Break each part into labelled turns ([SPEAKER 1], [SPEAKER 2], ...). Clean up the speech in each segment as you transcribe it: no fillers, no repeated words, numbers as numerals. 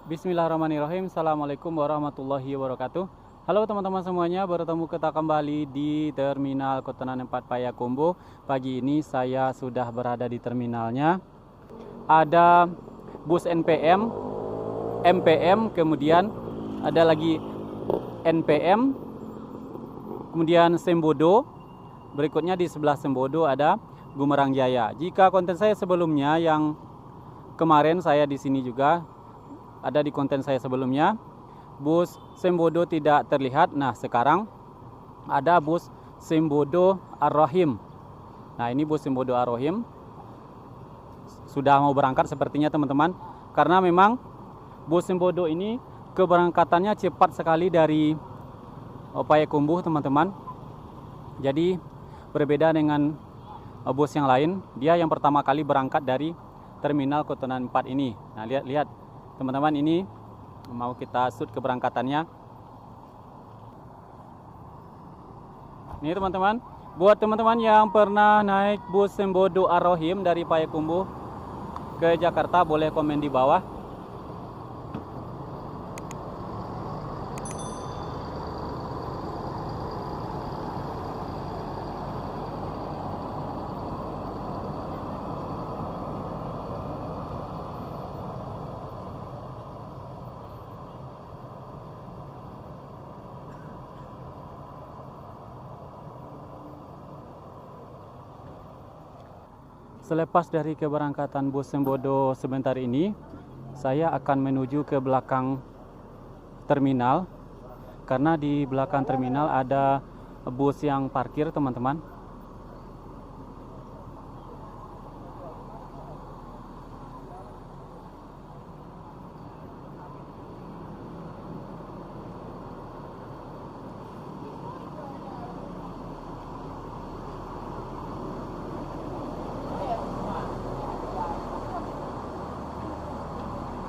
[SPEAKER 1] Bismillahirrahmanirrahim. Assalamualaikum warahmatullahi wabarakatuh. Halo teman-teman semuanya, bertemu kita kembali di Terminal Kotonan 4 Payakumbuh. Pagi ini saya sudah berada di terminalnya. Ada bus NPM, MPM, kemudian ada lagi NPM, kemudian Sembodo. Berikutnya di sebelah Sembodo ada Gumerang Jaya. Jika konten saya sebelumnya yang kemarin saya di sini juga ada di konten saya sebelumnya, bus Sembodo tidak terlihat. Nah, sekarang ada bus Sembodo Ar-Rahim. Nah, ini bus Sembodo Ar-Rahim sudah mau berangkat sepertinya teman-teman, karena memang bus Sembodo ini keberangkatannya cepat sekali dari Payakumbuh teman-teman. Jadi berbeda dengan bus yang lain, dia yang pertama kali berangkat dari Terminal Kotonan 4 ini. Nah, lihat teman-teman, ini mau kita shoot keberangkatannya. Ini teman-teman, buat teman-teman yang pernah naik bus Sembodo Ar-Rahim dari Payakumbuh ke Jakarta, boleh komen di bawah. Selepas dari keberangkatan bus Sembodo sebentar ini, saya akan menuju ke belakang terminal, karena di belakang terminal ada bus yang parkir teman-teman.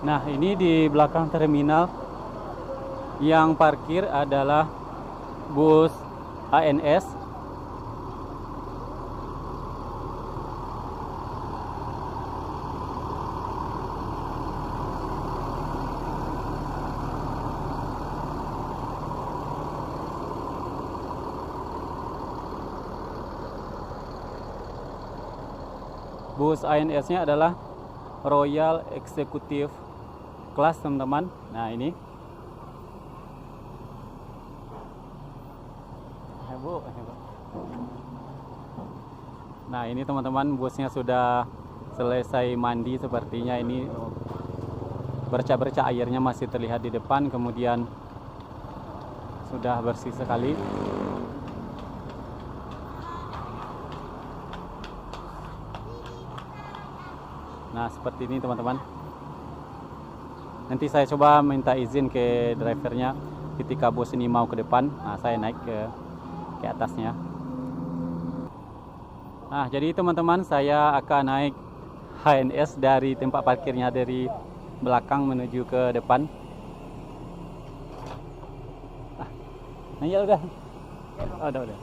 [SPEAKER 1] Nah, ini di belakang terminal yang parkir adalah bus ANS. Bus ANS-nya adalah Royal Executive Class teman-teman. Nah, ini nah ini teman-teman, busnya sudah selesai mandi sepertinya. Ini bercak-bercak airnya masih terlihat di depan, kemudian sudah bersih sekali. Nah, seperti ini teman-teman. Nanti saya coba minta izin ke drivernya ketika bus ini mau ke depan. Nah, saya naik ke atasnya. Nah, jadi teman-teman, saya akan naik HNS dari tempat parkirnya dari belakang menuju ke depan. Nah, ya udah. Oh, udah.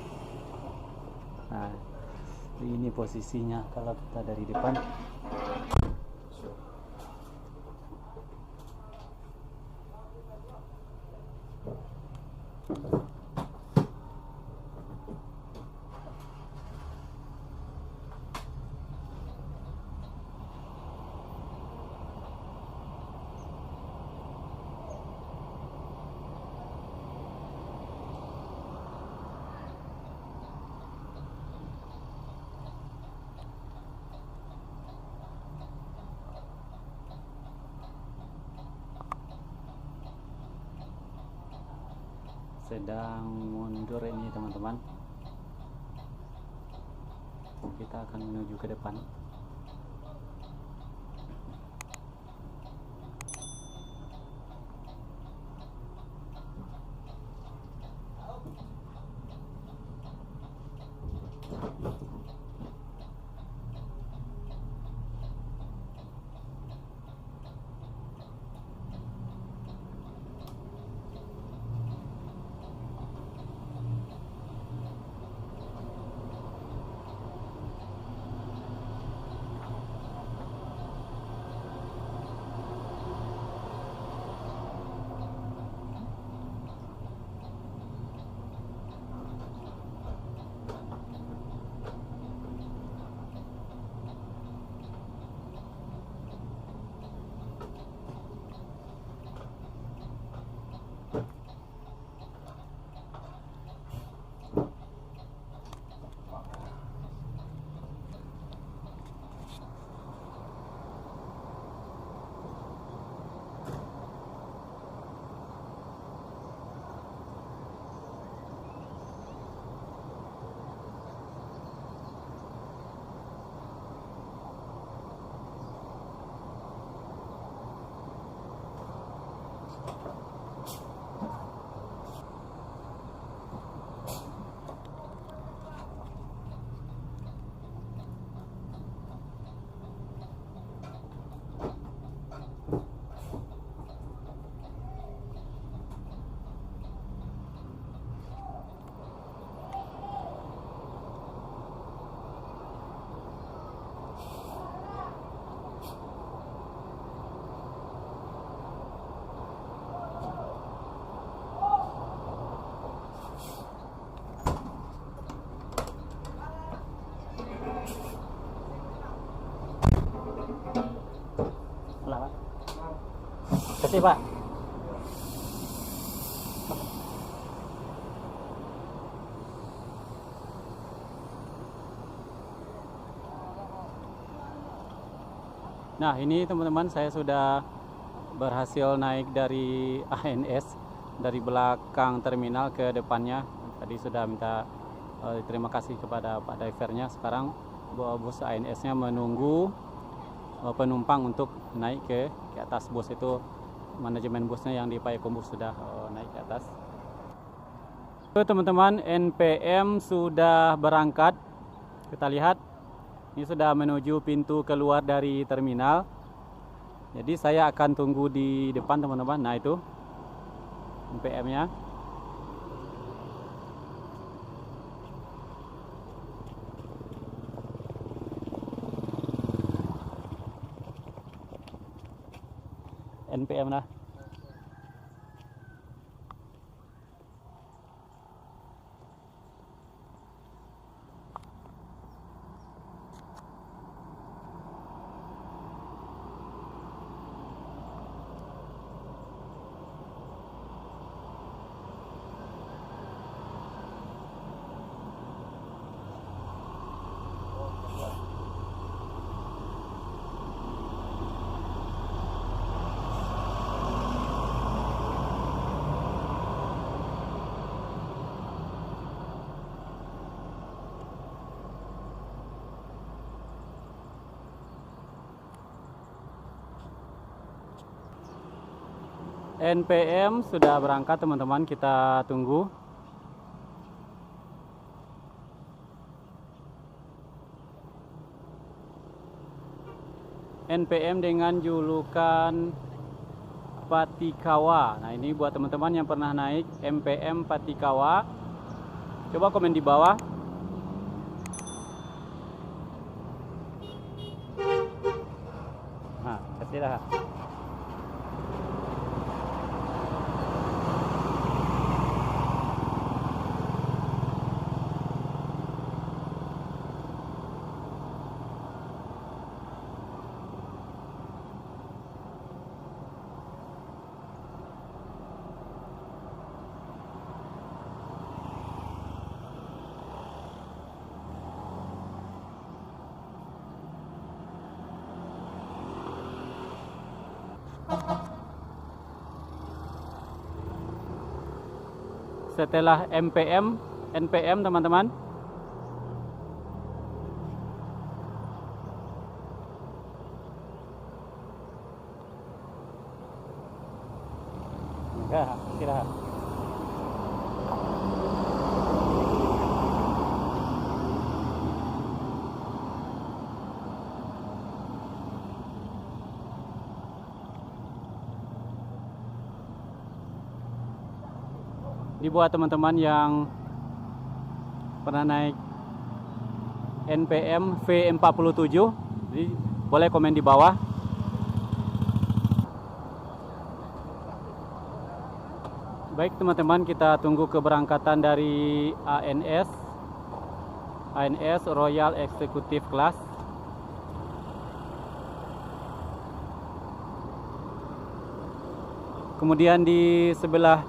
[SPEAKER 1] Nah, ini posisinya kalau kita dari depan. sedang mundur ini teman-teman. Kita akan menuju ke depan. Kasih Pak. Nah ini teman-teman, saya sudah berhasil naik dari ANS, dari belakang terminal ke depannya. Tadi sudah minta terima kasih kepada Pak drivernya. Sekarang bus ANS-nya menunggu penumpang untuk naik ke atas bus itu. Manajemen busnya yang di Payakumbuh sudah naik ke atas. Teman-teman, NPM sudah berangkat. Kita lihat, ini sudah menuju pintu keluar dari terminal. Jadi saya akan tunggu di depan teman-teman. Nah itu NPM-nya. NPM lah. NPM sudah berangkat teman-teman, kita tunggu. NPM dengan julukan Patikawa. Nah ini buat teman-teman yang pernah naik NPM Patikawa, coba komen di bawah. Nah kasih dah. setelah NPM teman-teman. Enggak, istirahat. Dibuat teman-teman yang pernah naik NPM V47, jadi boleh komen di bawah. Baik teman-teman, kita tunggu keberangkatan dari ANS Royal Executive Class. Kemudian di sebelah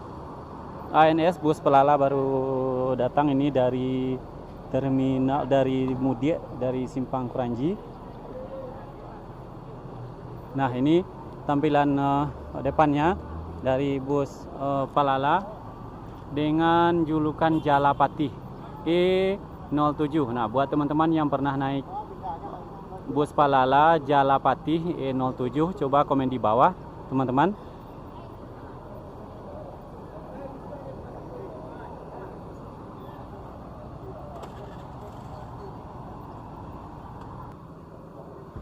[SPEAKER 1] ANS bus Pelala baru datang, ini dari terminal, dari Mudia, dari Simpang Kranji. Nah, ini tampilan depannya dari bus Pelala dengan julukan Jalapati E07. Nah, buat teman-teman yang pernah naik bus Pelala Jalapati E07, coba komen di bawah teman-teman.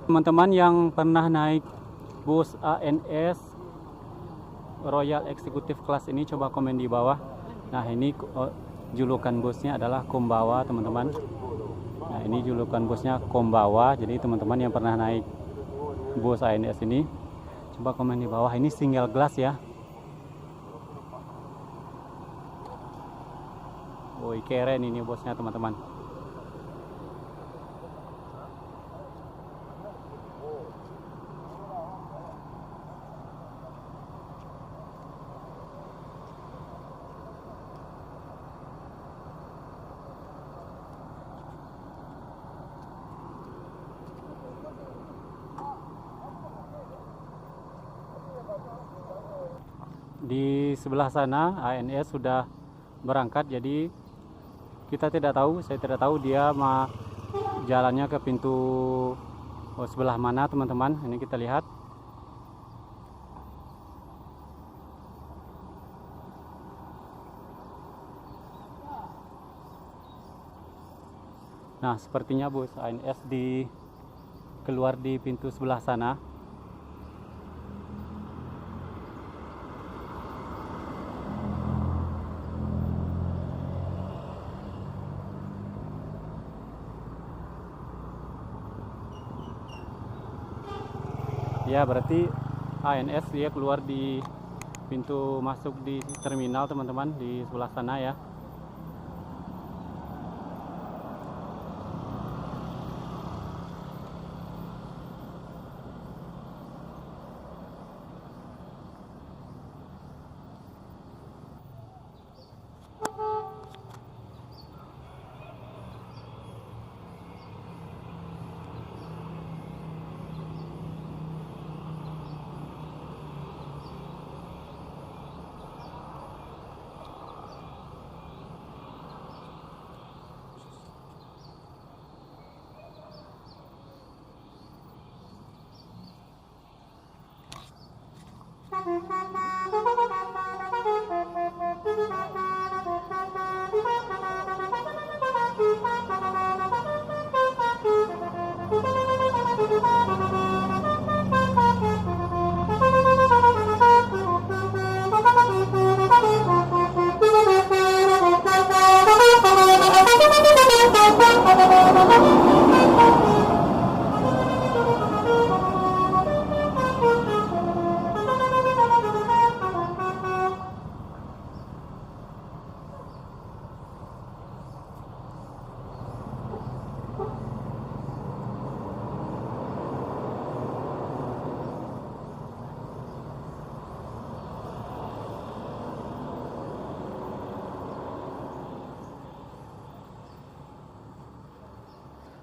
[SPEAKER 1] Teman-teman yang pernah naik bus ANS Royal Executive Class ini, coba komen di bawah. Nah, ini julukan busnya adalah Kombawa teman-teman. Nah, ini julukan busnya Kombawa. Jadi teman-teman yang pernah naik bus ANS ini, coba komen di bawah. Ini single glass ya. Woi, keren ini bosnya teman-teman. Di sebelah sana ANS sudah berangkat, jadi kita tidak tahu, saya tidak tahu dia jalannya ke pintu sebelah mana teman-teman. Ini kita lihat. Nah, sepertinya bus ANS keluar di pintu sebelah sana. Ya, berarti ANS dia keluar di pintu masuk di terminal teman-teman, di sebelah sana ya.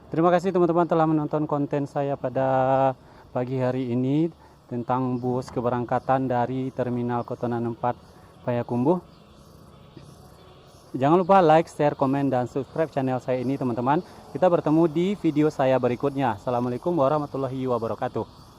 [SPEAKER 1] Terima kasih teman-teman telah menonton konten saya pada pagi hari ini tentang bus keberangkatan dari Terminal Kotonan 4 Payakumbuh. Jangan lupa like, share, komen, dan subscribe channel saya ini teman-teman. Kita bertemu di video saya berikutnya. Assalamualaikum warahmatullahi wabarakatuh.